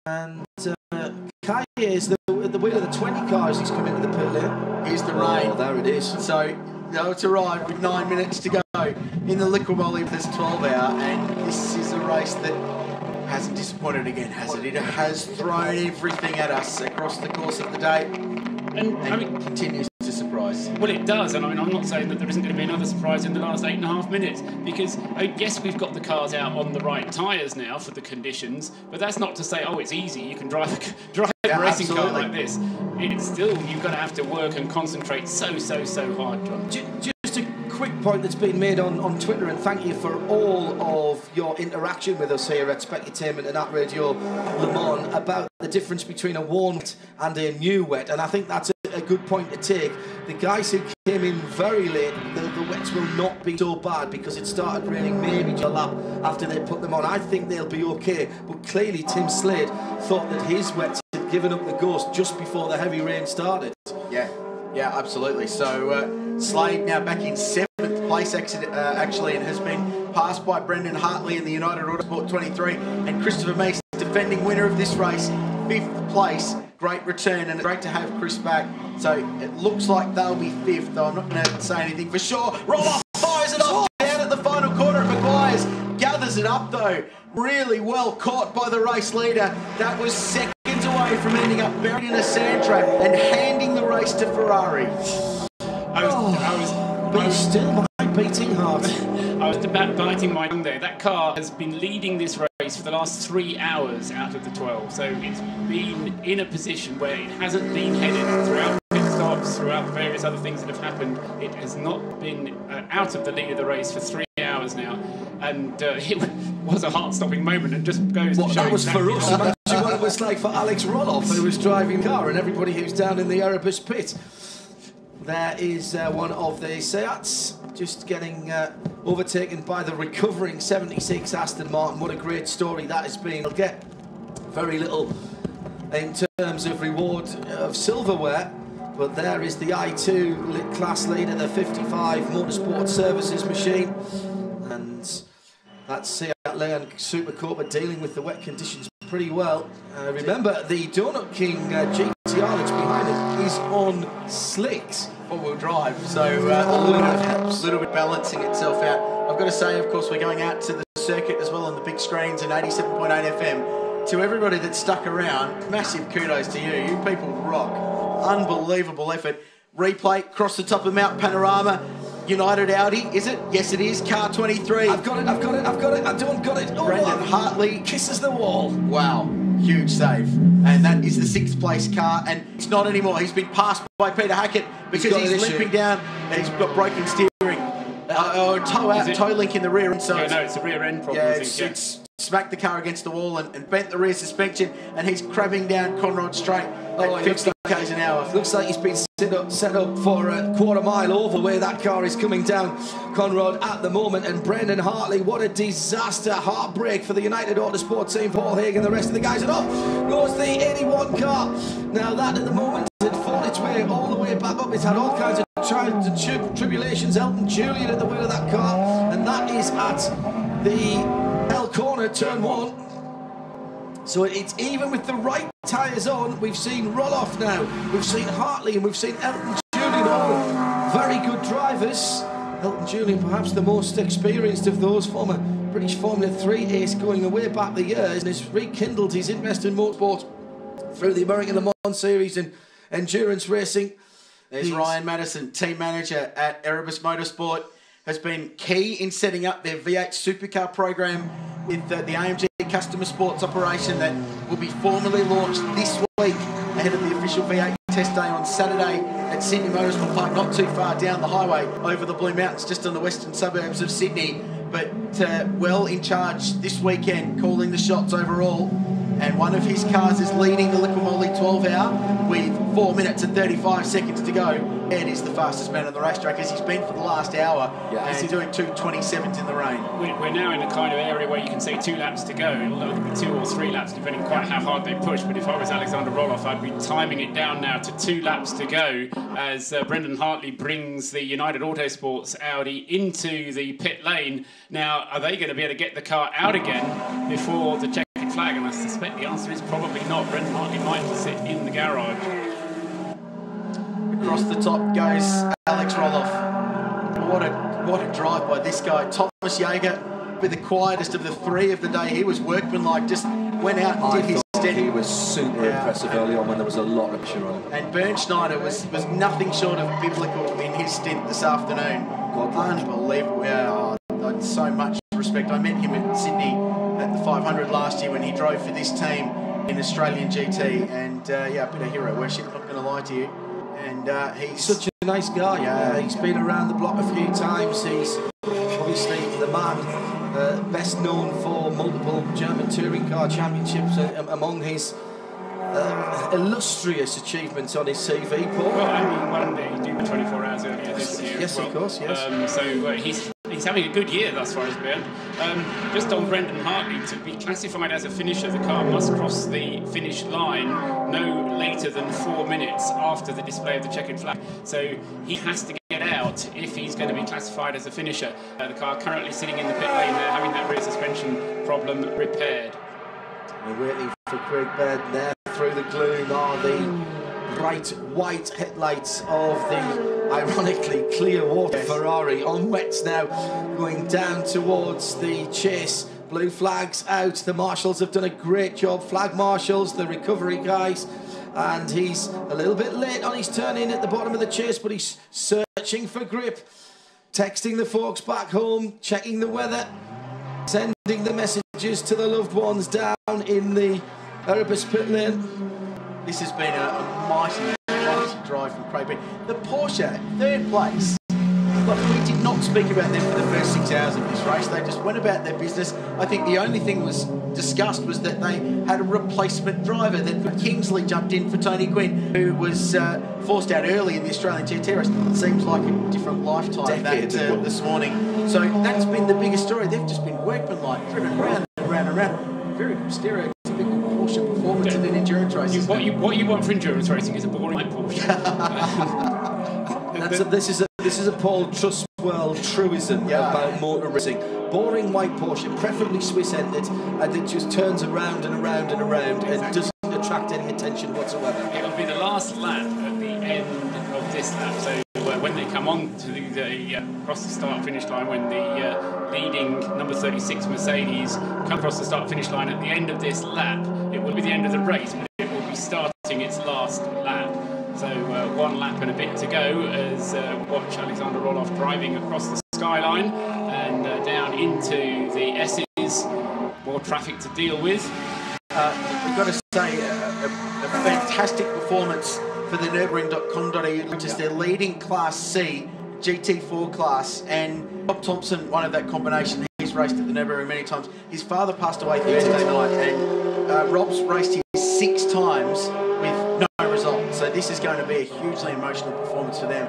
And Kaye is the wheel of the 20 cars. He's come into the pit lane. Here's the rain. Oh, there it is. So it's arrived with 9 minutes to go in the Liquimoli for this 12 hour, and this is a race that hasn't disappointed again, has it? It has thrown everything at us across the course of the day, and I mean, continues to surprise. Well, it does, and I mean, I'm not saying that there isn't going to be another surprise in the last 8.5 minutes, because yes, we've got the cars out on the right tyres now for the conditions, but that's not to say, oh, it's easy, you can drive a racing car like this. It's still, you've got to have to work and concentrate so hard, John. Just a quick point that's been made on Twitter, and thank you for all of your interaction with us here at Specutainment and at Radio Le Mans about the difference between a worn wet and a new wet, and I think that's a good point to take. The guys who came in very late, the wets will not be so bad because it started raining maybe a lap after they put them on. I think they'll be okay, but clearly Tim Slade thought that his wets had given up the ghost just before the heavy rain started. Yeah, absolutely. So Slade now back in 7th place actually, and has been passed by Brendan Hartley in the United Autosport 23, and Christopher Meeks, defending winner of this race, 5th place. Great return, and it's great to have Chris back. So it looks like they'll be 5th, though I'm not going to say anything for sure. Roloff fires it off down at the final corner at Maguire's. Gathers it up, though. Really well caught by the race leader. That was seconds away from ending up buried in a sand trap and handing the race to Ferrari. But still my beating heart. I was about biting my tongue there. That car has been leading this race for the last 3 hours out of the 12. So it's been in a position where it hasn't been headed throughout pit stops, throughout the various other things that have happened. It has not been out of the lead of the race for 3 hours now. And it was a heart-stopping moment, and just goes to show that was exactly for us. Imagine what it was like for Alex Roloff, who was driving the car, and everybody who's down in the Erebus pit. There is one of the Seats just getting overtaken by the recovering 76 Aston Martin. What a great story that has been. They'll get very little in terms of reward of silverware, but there is the I2 class leader, the 55 Motorsport Services machine, and that's Seat Leon Supercopa dealing with the wet conditions pretty well. Remember, the Donut King GTR that's behind it is on slicks. Four-wheel drive, so a little bit balancing itself out. I've got to say, of course, we're going out to the circuit as well on the big screens and 87.8 FM. To everybody that stuck around, massive kudos to you. You people rock. Unbelievable effort. Replay, across the top of Mount Panorama. United Audi, is it? Yes, it is. Car 23. I've got it. I don't got it. Oh, Brendan Hartley kisses the wall. Wow. Huge save. And that is the 6th place car, and it's not anymore. He's been passed by Peter Hackett because he's limping down and he's got broken steering. Toe link in the rear end. So no, it's a rear end problem. Yeah, it's smacked the car against the wall and bent the rear suspension, and he's crabbing down Conrod Straight at 50 k's an hour. Looks like he's been set up for a quarter mile over where that car is coming down Conrod at the moment. And Brendan Hartley, what a disaster, heartbreak for the United Autosport team. Paul Hagen, the rest of the guys, and off goes the 81 car. Now that at the moment had fought its way all the way back up. It's had all kinds of trials and tribulations. Elton Julian at the wheel of that car, and that is at the L corner, turn 1. So it's even with the right tyres on. We've seen Roloff now, we've seen Hartley, and we've seen Elton Julian, all very good drivers. Elton Julian perhaps the most experienced of those, former British Formula 3 ace going away back the years, and has rekindled his interest in motorsport through the American Le Mans Series and endurance racing. There's Ryan Madison, team manager at Erebus Motorsport, has been key in setting up their V8 supercar program with the AMG Customer Sports operation that will be formally launched this week ahead of the official V8 test day on Saturday at Sydney Motorsport Park, not too far down the highway over the Blue Mountains, just on the western suburbs of Sydney. But well in charge this weekend, calling the shots overall. And one of his cars is leading the Liquimoli 12 hour with 4 minutes and 35 seconds to go. Ed is the fastest man on the racetrack, as he's been for the last hour, and doing 2:27s in the rain. We're now in a kind of area where you can say 2 laps to go. Although it could be 2 or 3 laps, depending quite how hard they push. But if I was Alexander Roloff, I'd be timing it down now to 2 laps to go as Brendan Hartley brings the United Autosports Audi into the pit lane. Now, are they going to be able to get the car out again before the checkered flag, and I suspect the answer is probably not. Brendan Hartley might sit in the garage. Across the top goes Alex Roloff. What a drive by this guy. Thomas Jaeger, with the quietest of the three of the day. He was workmanlike, just went out and did his steady. He was super impressive early on when there was a lot of pressure on him. And Bernschneider was nothing short of biblical in his stint this afternoon. Unbelievable. Yeah, so much respect. I met him in Sydney at the 500 last year when he drove for this team in Australian GT, and yeah, a bit of hero worship, I'm not going to lie to you. And he's such a nice guy. He's been around the block a few times. He's obviously the man best known for multiple German touring car championships among his illustrious achievements on his CV, Paul. Well, he won the 24 hours earlier this year. Yes, of course, yes. So he's having a good year thus far, as Ben. Just on Brendan Hartley, to be classified as a finisher, the car must cross the finish line no later than 4 minutes after the display of the checkered flag. So he has to get out if he's going to be classified as a finisher. The car currently sitting in the pit lane there, having that rear suspension problem repaired. We're waiting for Craig Baird there. Through the gloom are the bright white headlights of the ironically clear water Ferrari on wets now, going down towards the chase. Blue flags out. The marshals have done a great job. Flag marshals, the recovery guys, and he's a little bit late on his turn in at the bottom of the chase, but he's searching for grip, texting the folks back home, checking the weather, sending the messages to the loved ones down in the Erebus pit lane. This has been a mighty drive from Craig Baird. The Porsche, third place. Look, we did not speak about them for the first 6 hours of this race. They just went about their business. I think the only thing was discussed was that they had a replacement driver. That Kingsley jumped in for Tony Gwynn, who was forced out early in the Australian GT race. It seems like a different lifetime this morning. So that's been the biggest story. They've just been workmanlike, driven round and round and round. Very stereotypical Porsche performance in an endurance race. What you want for endurance racing is a boring white Porsche. This is a Paul Trustwell truism about motor racing. Boring white Porsche, preferably Swiss-ended, and it just turns around and around and around and doesn't attract any attention whatsoever. It'll be the last lap at the end of this lap. So when they come on to the across the start-finish line, when the leading number 36 Mercedes come across the start-finish line at the end of this lap, it will be the end of the race, but it will be starting its last lap. So 1 lap and a bit to go as watch Alexander Roloff driving across the skyline and down into the S's. More traffic to deal with. We've got to say a fantastic performance for the Nürburgring.com.au, which is their leading Class C GT4 class, and Rob Thompson, one of that combination. He's raced at the Nürburgring many times. His father passed away Thursday night, and Rob's raced his 6 times with no result. So this is going to be a hugely emotional performance for them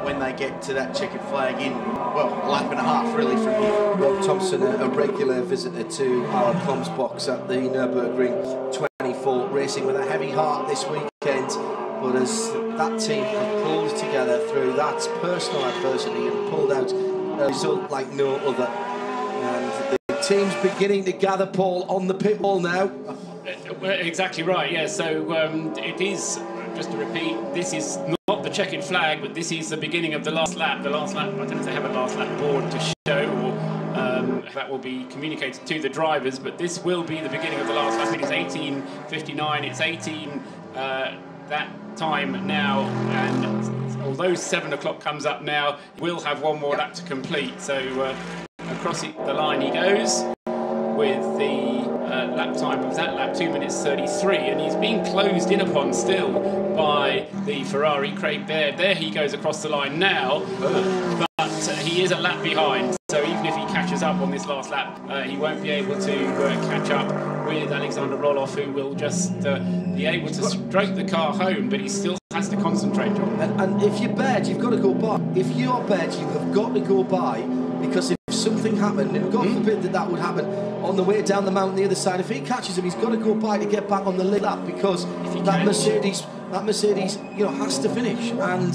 when they get to that checkered flag in, well, a lap and a half really from here. Rob Thompson, a regular visitor to our comms box at the Nürburgring 24, racing with a heavy heart this weekend. But as that team have pulled together through that personal adversity and pulled out a result like no other, and the team's beginning to gather, Paul, on the pit wall now. Exactly right, yeah. So it is, just to repeat, this is not the checkered flag, but this is the beginning of the last lap. The last lap, I don't know if they have a last lap board to show, or that will be communicated to the drivers, but this will be the beginning of the last lap. It is 18:59, it's 18 that time now, and although 7 o'clock comes up now, we'll have 1 more lap to complete. So across the line he goes with the lap time of that lap, 2 minutes 33, and he's being closed in upon still by the Ferrari Craig Baird. There he goes across the line now, but he is a lap behind, so even if he catches up on this last lap, he won't be able to catch up with Alexander Roloff, who will just be able to stroke the car home, but he still has to concentrate, John. And if you're Baird, you've got to go by. If you're Baird, you have got to go by, because if something happened, and God forbid that would happen on the way down the mountain the other side, if he catches him, he's got to go by to get back on the lap, because that Mercedes, you know, has to finish. And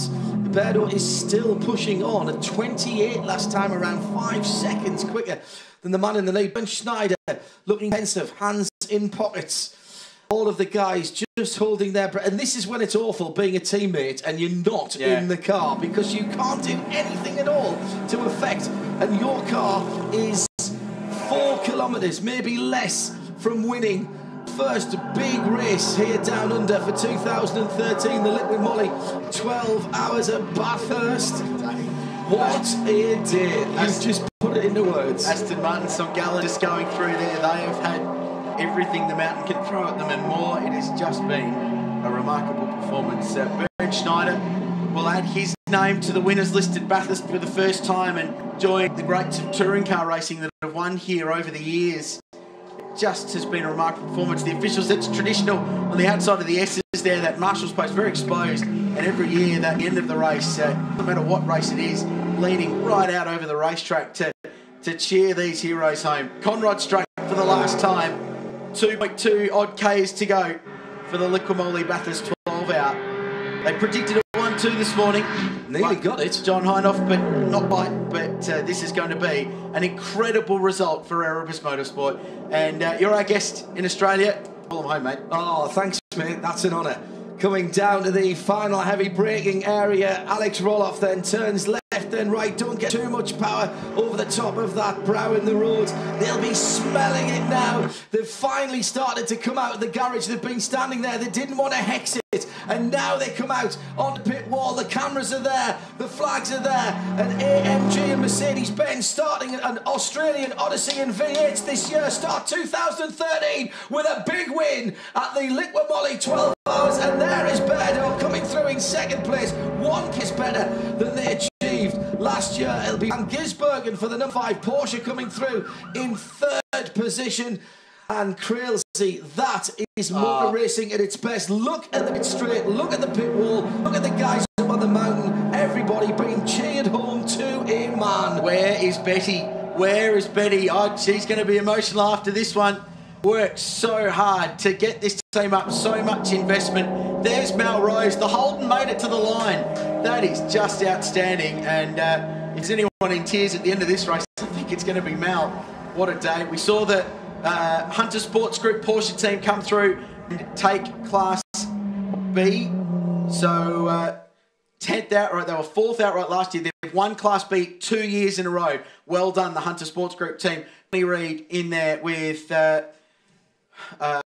Berto is still pushing on at 28 last time around, 5 seconds quicker than the man in the lead. Ben Schneider looking pensive, hands in pockets. All of the guys just holding their breath. And this is when it's awful being a teammate and you're not in the car, because you can't do anything at all to affect. And your car is 4 kilometres, maybe less, from winning. First big race here down under for 2013, the Liquid Molly, 12 hours at Bathurst. What a day. You've just put it into words. Aston Martin, some Gallen just going through there. They have had everything the mountain can throw at them and more. It has just been a remarkable performance. Bernd Schneider will add his name to the winners list at Bathurst for the first time and join the greats of touring car racing that have won here over the years. It just has been a remarkable performance. The officials, it's traditional on the outside of the S's there, that marshal's post very exposed, and every year at the end of the race, no matter what race it is, leading right out over the racetrack to cheer these heroes home. Conrod straight for the last time. 2.2 odd Ks to go for the Liquid Molly Bathurst 12 hour. They predicted a 1-2 this morning. Nearly got it. John Hindhoff, but not quite. But this is going to be an incredible result for Erebus Motorsport. And you're our guest in Australia. Welcome home, mate. Oh, thanks, mate. That's an honour. Coming down to the final heavy braking area, Alex Roloff then turns left then right. Don't get too much power over the top of that brow in the road. They'll be smelling it now. They've finally started to come out of the garage. They've been standing there. They didn't want to hex it. And now they come out on the pit wall. The cameras are there. The flags are there. And AMG and Mercedes-Benz starting an Australian Odyssey in V8 this year. Start 2013 with a big win at the Liquid Molly 12 hours. And there is Berto coming through in second place. 1 kiss better than they achieved last year. It'll be Van Gisbergen for the number 5 Porsche coming through in 3rd position. And Crailsey, that is motor racing at its best. Look at the pit straight, look at the pit wall, look at the guys up on the mountain. Everybody being cheered home to a man. Where is Betty? Where is Betty? Oh, she's going to be emotional after this one. Worked so hard to get this team up, so much investment. There's Melrose. The Holden made it to the line. That is just outstanding. And if there's anyone in tears at the end of this race, I think it's going to be Mel. What a day. We saw the Hunter Sports Group Porsche team come through and take Class B. So 10th outright. They were 4th outright last year. They've won Class B 2 years in a row. Well done, the Hunter Sports Group team. Tony Reid in there with I've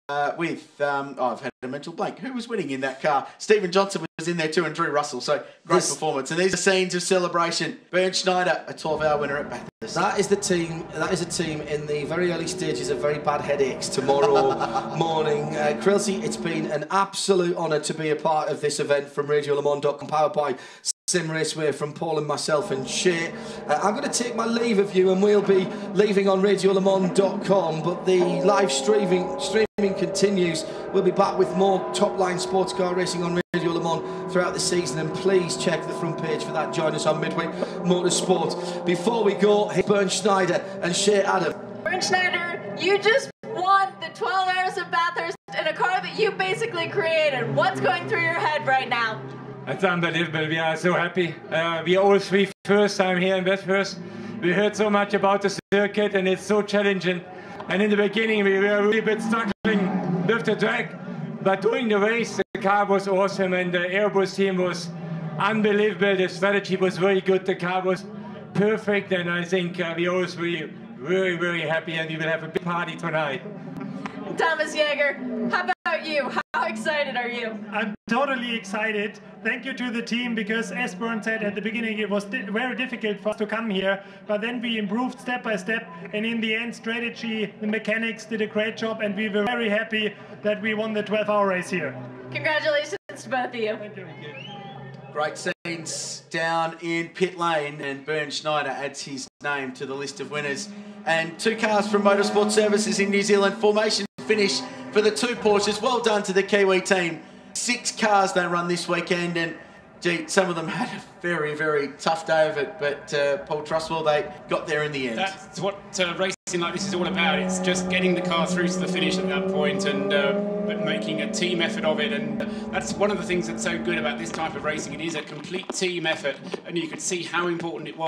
had a mental blank. Who was winning in that car? Stephen Johnson was in there too, and Drew Russell. So great performance. And these are scenes of celebration. Bernd Schneider, a 12-hour winner at Bathurst. That is the team. That is a team in the very early stages of very bad headaches tomorrow morning. Crailsey, it's been an absolute honour to be a part of this event from RadioLeMans.com, powered by Sim Raceway, from Paul and myself and Shay. I'm going to take my leave of you, and we'll be leaving on RadioLeMans.com, but the live streaming continues. We'll be back with more top-line sports car racing on Radio Le Mans throughout the season, and please check the front page for that. Join us on Midway Motorsport. Before we go, here's Bernd Schneider and Shay Adam. Bernd Schneider, you just won the 12 hours of Bathurst in a car that you basically created. What's going through your head right now? It's unbelievable. We are so happy. We are all 3 first time here in Bathurst. We heard so much about the circuit, and it's so challenging. And in the beginning, we were really a bit struggling with the track. But during the race, the car was awesome, and the Airbus team was unbelievable. The strategy was very good. The car was perfect, and I think we all really very, very happy, and we will have a big party tonight. Thomas Jäger, how about you? How excited are you? I'm totally excited. Thank you to the team, because as Bernd said at the beginning, it was very difficult for us to come here, but then we improved step by step, and in the end, strategy, the mechanics did a great job, and we were very happy that we won the 12-hour race here. Congratulations to both of you. Thank you. Great scenes down in pit lane, and Bernd Schneider adds his name to the list of winners. And 2 cars from Motorsport Services in New Zealand. Formation finish for the 2 Porsches. Well done to the Kiwi team. 6 cars they run this weekend, and Gee, some of them had a very, very tough day of it, but Paul Trustwell, they got there in the end. That's what racing like this is all about. It's just getting the car through to the finish at that point and but making a team effort of it. And that's one of the things that's so good about this type of racing. It is a complete team effort, and you could see how important it was